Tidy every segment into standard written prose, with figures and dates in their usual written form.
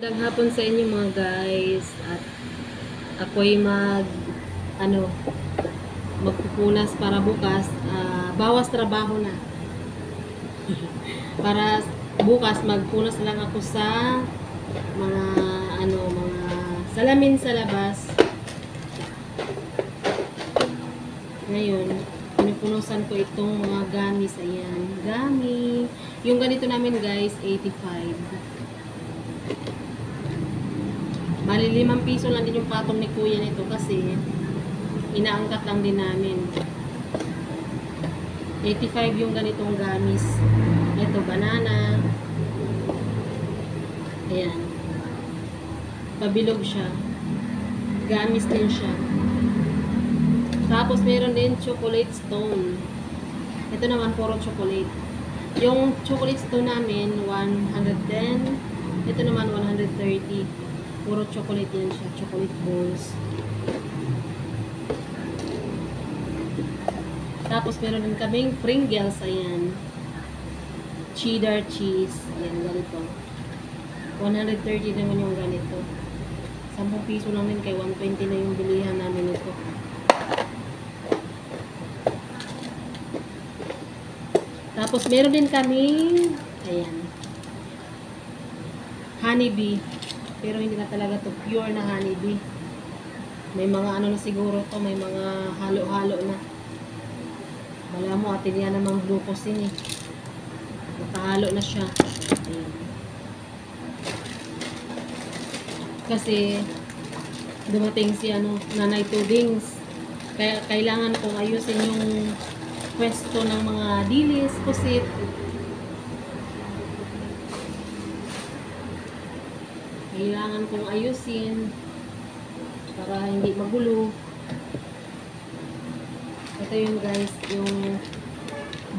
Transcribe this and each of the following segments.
Magandang hapon sa inyo mga guys, at ako'y magpupunas para bukas, bawas trabaho na. Para bukas magpunas lang ako sa mga mga salamin sa labas. Ngayon, pinupunusan ko itong mga gamis. Ayan, gami. Yung ganito namin guys, 85. Bali, 5 piso lang din yung patong ni kuya nito kasi inaangkat lang din namin. 85 yung ganitong gamis. Ito, banana. Ayan. Pabilog siya. Gamis din siya. Tapos, meron din chocolate stone. Ito naman, puro chocolate. Yung chocolate stone namin, 110. Ito naman, 130. Puro chocolate yan siya. Chocolate balls. Tapos, meron din kaming Pringles. Ayan. Cheddar cheese. Ayan, ganito. 130 naman yung ganito. 10 piso lang din kay 120 na yung bilihan namin ito. Tapos, meron din kaming ayan, honeybee. Pero hindi na talaga to pure na honeybee. May mga na siguro to, may mga halo-halo na. Wala mo, atin yan namang glucose eh. Nakahalo na siya. Ayan. Kasi dumating si Nanay Tubings. Kaya kailangan kong ayusin yung pwesto ng mga dilis, pusit. Kailangan kong ayusin para hindi magulo. Ito yung guys, yung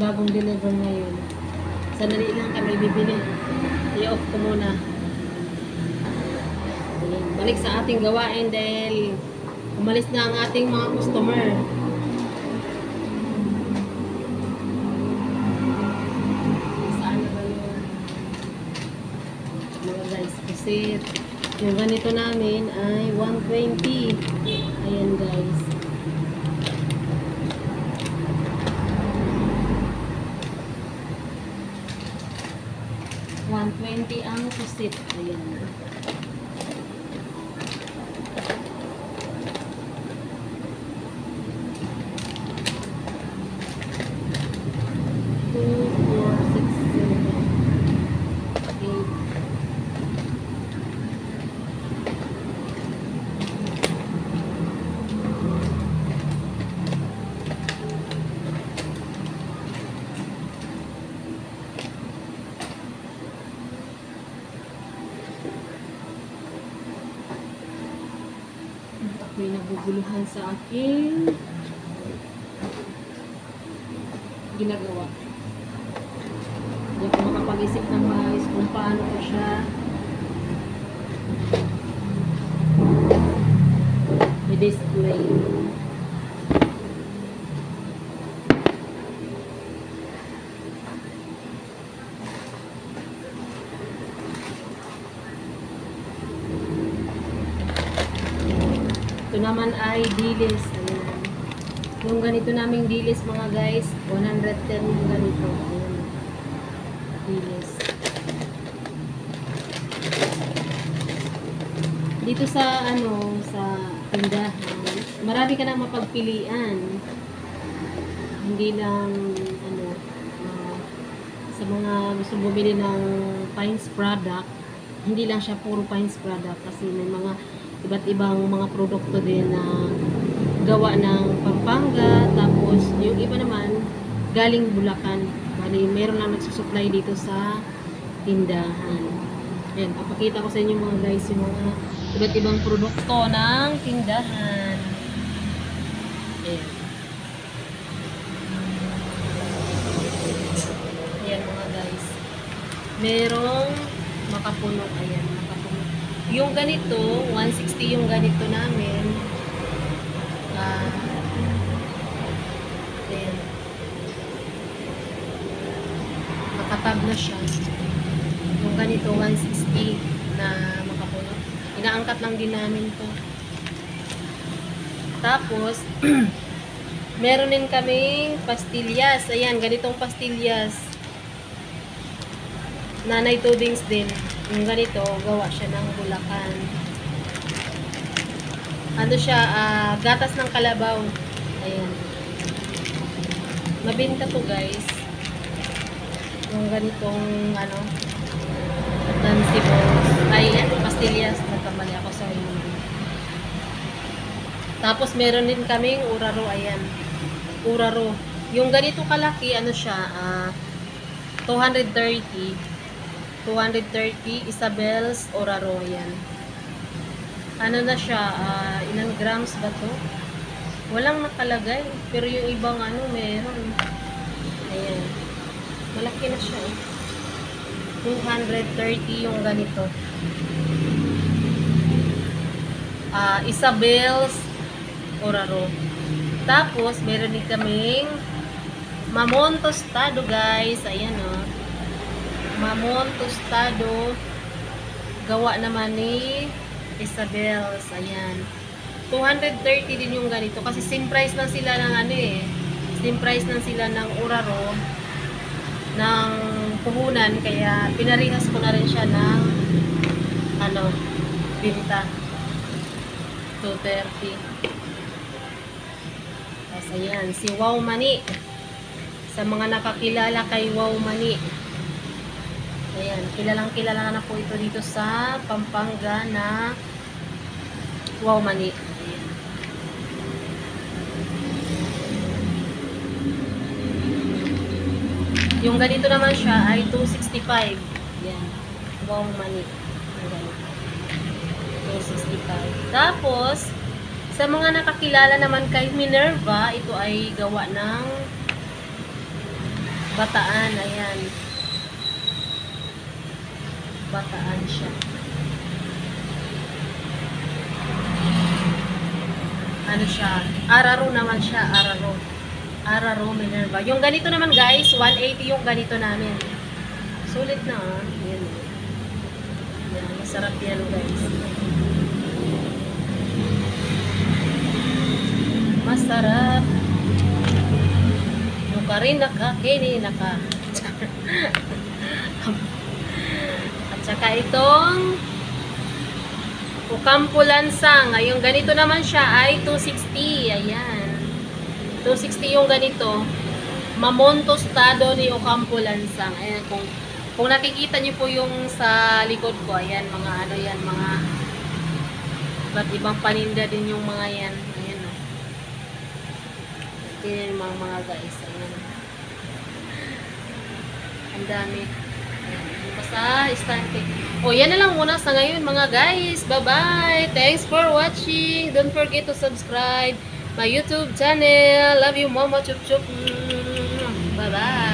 bagong deliver ngayon. Sandali lang kami bibili. I-off ko muna. Balik sa ating gawain dahil umalis na ang ating mga customer. Saan na ba yun? Mga guys, kasi yung ganito namin ay 120. Ayan guys. $120 ang pusit. Ayan. May naguguluhan sa aking ginagawa. Hindi ako makapag-isip ng maayos kung paano ko siya i-display. Ito naman ay dilis. Ayan. Yung ganito naming dilis mga guys, 110 yung ganito. Ayan. Dilis. Dito sa sa tindahan, marami ka na mapagpilian. Hindi lang sa mga gusto bumili ng Pines product, hindi lang siya puro Pines product kasi may mga iba't ibang mga produkto din na gawa ng Pampanga, tapos yung iba naman galing Bulacan. Bali, meron lang nagsusupply dito sa tindahan. Ayan, papakita ko sa inyo mga guys yung mga iba't ibang produkto ng tindahan. Ayan. Ayan mga guys. Merong makapuno. Ayan, makapuno. Yung ganito, 160 yung ganito namin. Ayan. Makatab na siya. Yung ganito, 160 na makapuno. Inaangkat lang din namin to. Tapos, meron din kaming pastillas. Ayan, ganitong pastillas. Nanay tubings din. Yung ganito, gawa siya ng Bulacan. Ano siya, gatas ng kalabaw. Ayan. Mabinta to guys. Yung ganitong, ano, Nancy balls. Ay, pastillas. Nagkamali ako. Sorry naman. Tapos, meron din kaming uraro. Ayan. Uraro. Yung ganito kalaki, ano siya, 230. 230 Isabel's Oraro. Ayan. Ano na siya, ilang grams ba to? Walang nakalagay. Pero yung ibang ano, meron. Ayan. Malaki na siya. 230 yung ganito. Isabel's Oraro. Tapos, meron din kaming mamon tostado, guys. Ayan, oh. Mamon tostado. Gawa naman ni Isabel's. Ayan. 230 din yung ganito. Kasi same price lang sila ng ano eh. Same price lang sila ng Oraro. Ng puhunan. Kaya, pinarihas ko na rin siya ng ano, binta. 230. Ayan, si Wow Mani. Sa mga nakakilala kay Wow Mani. Ayan, kilalang-kilala na po ito dito sa Pampanga na Wow Mani. Ayan. Yung ganito naman siya ay 265. Ayan, Wow Mani. Ayan. 265. Tapos, sa mga nakakilala naman kay Minerva, ito ay gawa ng Bataan. Ayan. Bataan siya. Ano siya? Araro naman siya. Araro. Araro Minerva. Yung ganito naman guys, 180 yung ganito namin. Sulit na ah. Ayan. Ayan. Masarap yan guys. Masarap. Nuka rin naka, kini naka. At saka itong Ocampo Lansang. Yung ganito naman siya ay 260. Ayan. 260 yung ganito. Mamon tostado ni Ocampo Lansang. Ayan. Kung nakikita niyo po yung sa likod ko, ayan, mga ano yan, mga ba't ibang paninda din yung mga yan. Yan yung mga guys. Ayan. Ang dami. Ayan. Basta istante. O, yan na lang muna sa ngayon mga guys. Bye-bye. Thanks for watching. Don't forget to subscribe my YouTube channel. Love you, Mama Chup Chup. Bye-bye.